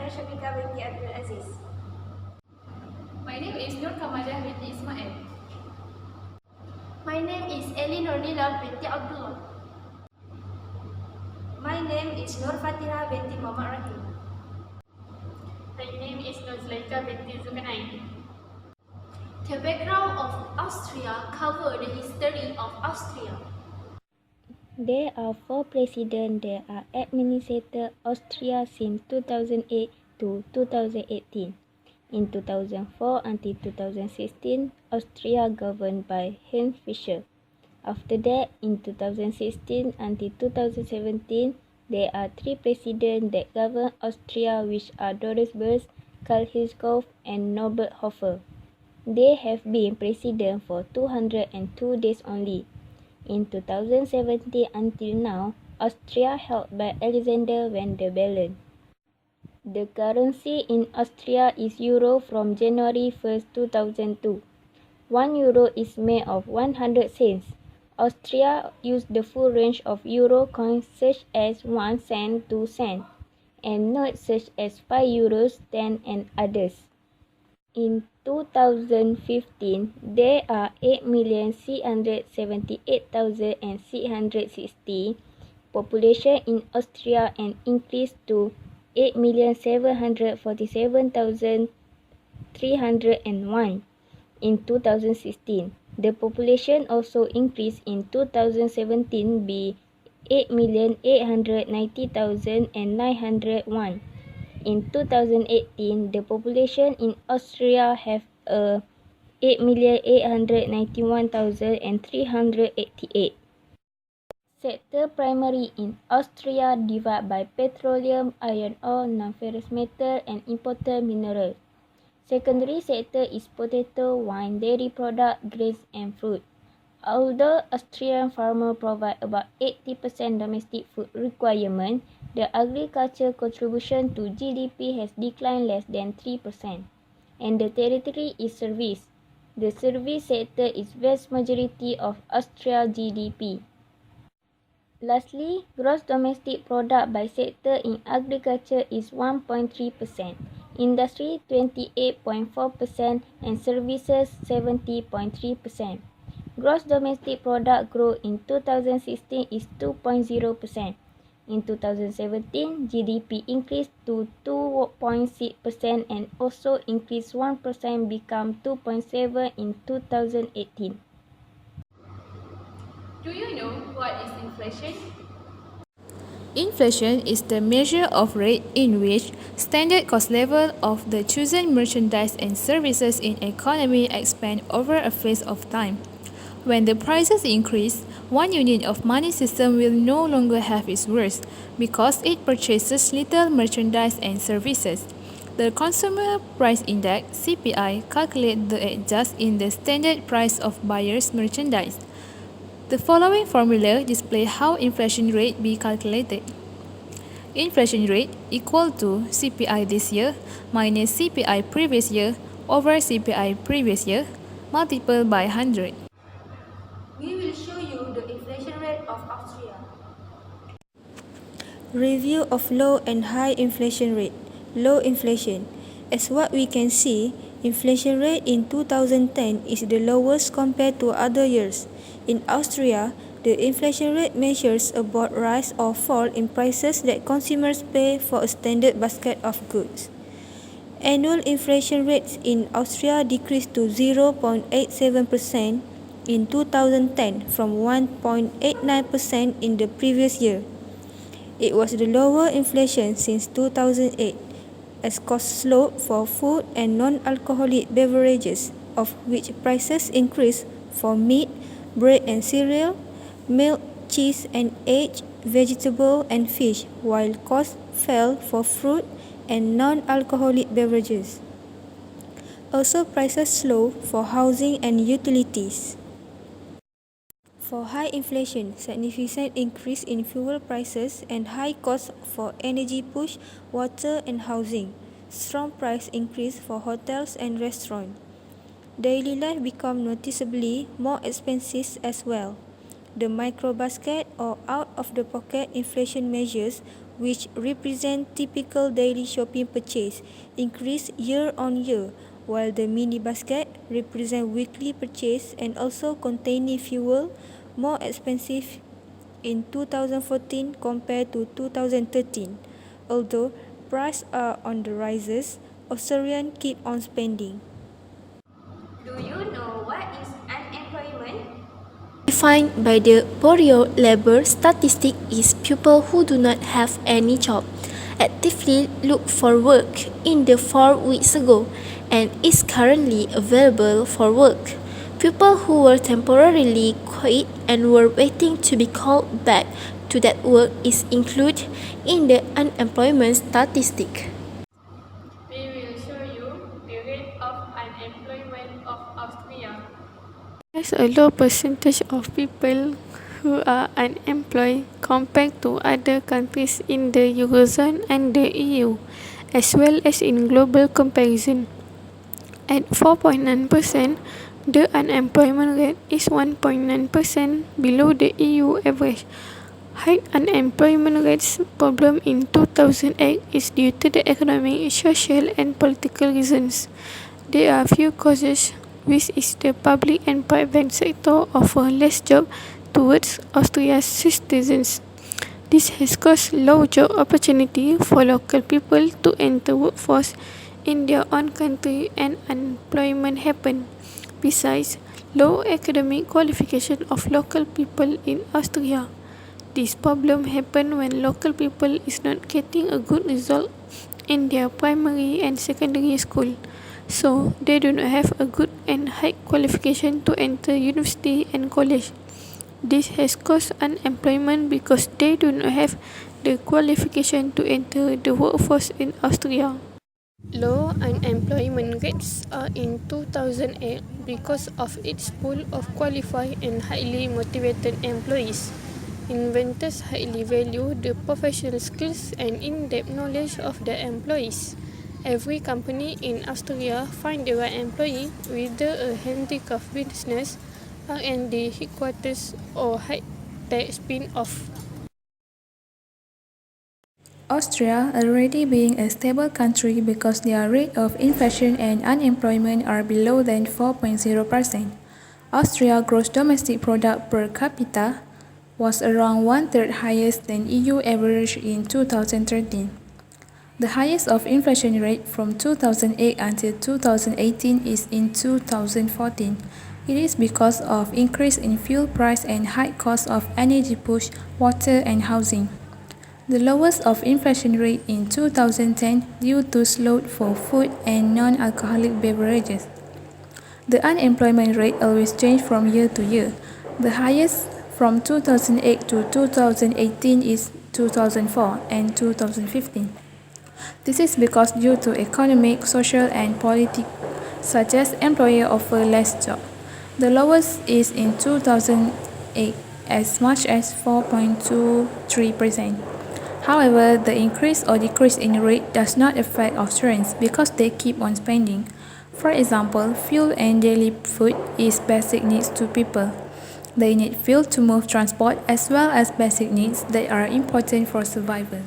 am Syafika binti Aziz. My name is Kamaliah binti Ismail. My name is Elly Nur Nilam binti Abdullah. My name is Norfatihah binti Mohd Rahim. My name is Nur Zulaikha binti Zulkarnain. The background of Austria covers the history of Austria. There are 4 presidents that are administered Austria since 2008 to 2018. In 2004 until 2016, Austria governed by Heinz Fischer. After that, in 2016 until 2017, there are 3 presidents that govern Austria, which are Doris Burst, Karl Hirschkopf, and Norbert Hofer. They have been president for 202 days only. In 2017 until now, Austria held by Alexander Van der Bellen. The currency in Austria is euro from January 1st, 2002. 1 euro is made of 100 cents. Austria used the full range of euro coins such as 1 cent, 2 cents, and notes such as 5 euros, 10, and others. In 2015, there are 8,678,660 population in Austria and increased to 8,747,301 in 2016. The population also increased in 2017 by 8,890,901. In 2018, the population in Austria have 8,891,388. Sector primary in Austria divided by petroleum, iron ore, non-ferrous metal, and imported minerals. Secondary sector is potato, wine, dairy product, grains, and fruit. Although Austrian farmers provide about 80% domestic food requirement, the agriculture contribution to GDP has declined less than 3%, and the territory is service. The service sector is vast majority of Austria GDP. Lastly, gross domestic product by sector in agriculture is 1.3%, industry 28.4%, and services 70.3%. Gross domestic product growth in 2016 is 2.0%. In 2017, GDP increased to 2.6% and also increased 1%, become 2.7% in 2018. Do you know what is inflation? Inflation is the measure of rate in which standard cost level of the chosen merchandise and services in economy expand over a phase of time. When the prices increase, one unit of money system will no longer have its worth because it purchases little merchandise and services. The Consumer Price Index (CPI) calculates the adjust in the standard price of buyer's merchandise. The following formula displays how inflation rate be calculated. Inflation rate equal to CPI this year minus CPI previous year over CPI previous year multiplied by 100. We will show you the inflation rate of Austria. Review of low and high inflation rate. Low inflation. As what we can see, inflation rate in 2010 is the lowest compared to other years. In Austria, the inflation rate measures a broad rise or fall in prices that consumers pay for a standard basket of goods. Annual inflation rates in Austria decreased to 0.87% in 2010 from 1.89% in the previous year. It was the lower inflation since 2008, as costs slowed for food and non-alcoholic beverages, of which prices increased for meat, bread and cereal, milk, cheese and eggs, vegetable and fish, while costs fell for fruit and non-alcoholic beverages. Also, prices slowed for housing and utilities. For high inflation, significant increase in fuel prices and high costs for energy push, water and housing. Strong price increase for hotels and restaurants. Daily life become noticeably more expensive as well. The micro basket or out-of-the-pocket inflation measures which represent typical daily shopping purchase, increase year on year, while the mini basket represent weekly purchase and also containing fuel more expensive in 2014 compared to 2013. Although prices are on the rises, Australians keep on spending. Do you know what is unemployment? Defined by the Bureau Labor Statistic is people who do not have any job, actively look for work in the 4 weeks ago, and is currently available for work. People who were temporarily quit and were waiting to be called back to that work is included in the unemployment statistic. We will show you the rate of unemployment of Austria. There's a low percentage of people who are unemployed compared to other countries in the Eurozone and the EU, as well as in global comparison. At 4.9%, the unemployment rate is 1.9% below the EU average. High unemployment rates problem in 2008 is due to the economic, social and political reasons. There are few causes, which is the public and private sector offer less job towards Austria's citizens. This has caused low job opportunity for local people to enter workforce in their own country and unemployment happen. Besides, low academic qualification of local people in Austria. This problem happen when local people is not getting a good result in their primary and secondary school. So, they do not have a good and high qualification to enter university and college. This has caused unemployment because they do not have the qualification to enter the workforce in Austria. Low unemployment rates are in 2008 because of its pool of qualified and highly motivated employees. Inventors highly value the professional skills and in-depth knowledge of their employees. Every company in Austria find the right employee, whether a handicraft business, R&D headquarters, or high-tech spin-off. Austria already being a stable country because their rate of inflation and unemployment are below than 4.0%. Austria gross domestic product per capita was around one-third highest than EU average in 2013. The highest of inflation rate from 2008 until 2018 is in 2014. It is because of increase in fuel price and high cost of energy push, water and housing. The lowest of inflation rate in 2010 due to slowed for food and non-alcoholic beverages. The unemployment rate always changes from year to year. The highest from 2008 to 2018 is 2004 and 2015. This is because due to economic, social and politics such as employer offer less job. The lowest is in 2008 as much as 4.23%. However, the increase or decrease in rate does not affect Australians because they keep on spending. For example, fuel and daily food is basic needs to people. They need fuel to move transport as well as basic needs that are important for survival.